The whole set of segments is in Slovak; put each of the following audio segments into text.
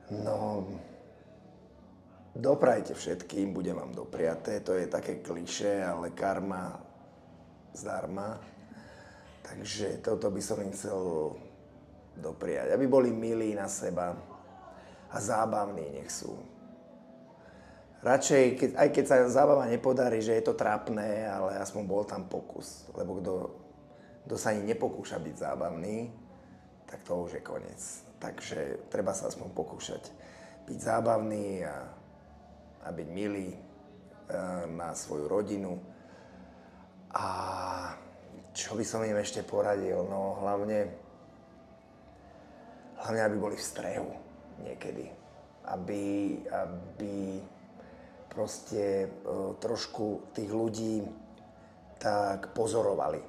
No, doprajte všetkým, bude vám dopriaté. To je také klišé, ale karma zdarma. Takže toto by som im chcel dopriať. Aby boli milí na seba a zábavní nech sú. Radšej, aj keď sa zábava nepodarí, že je to trápne, ale aspoň bol tam pokus. Lebo kto sa ani nepokúša byť zábavný, tak to už je koniec. Takže treba sa aspoň pokúšať byť zábavný a byť milý na svoju rodinu. A čo by som im ešte poradil? No hlavne aby boli v strehu niekedy. Aby proste trošku tých ľudí tak pozorovali,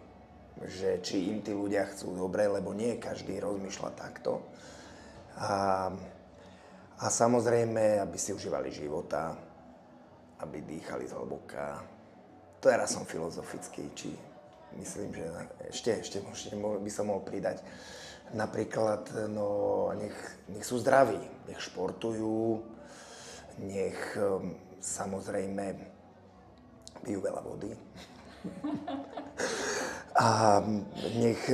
že či im tí ľudia chcú dobre, lebo nie každý rozmýšľa takto. A samozrejme, aby si užívali života, aby dýchali zhlboka. To raz som filozofický, či myslím, že ešte by som mohol pridať. Napríklad, no, nech sú zdraví, nech športujú, nech samozrejme pijú veľa vody. A nech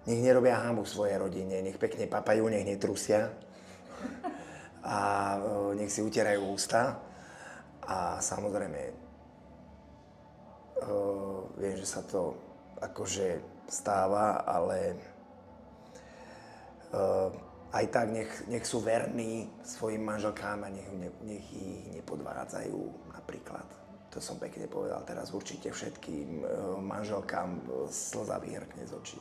nerobia hanbu svojej rodine, nech pekne papajú, nech netrusia. A nech si utierajú ústa. A samozrejme, viem, že sa to akože stáva, ale aj tak nech sú verní svojim manželkám a nech ich nepodvádzajú napríklad. To som pekne povedal teraz určite všetkým manželkám slza vyhrkne z očí.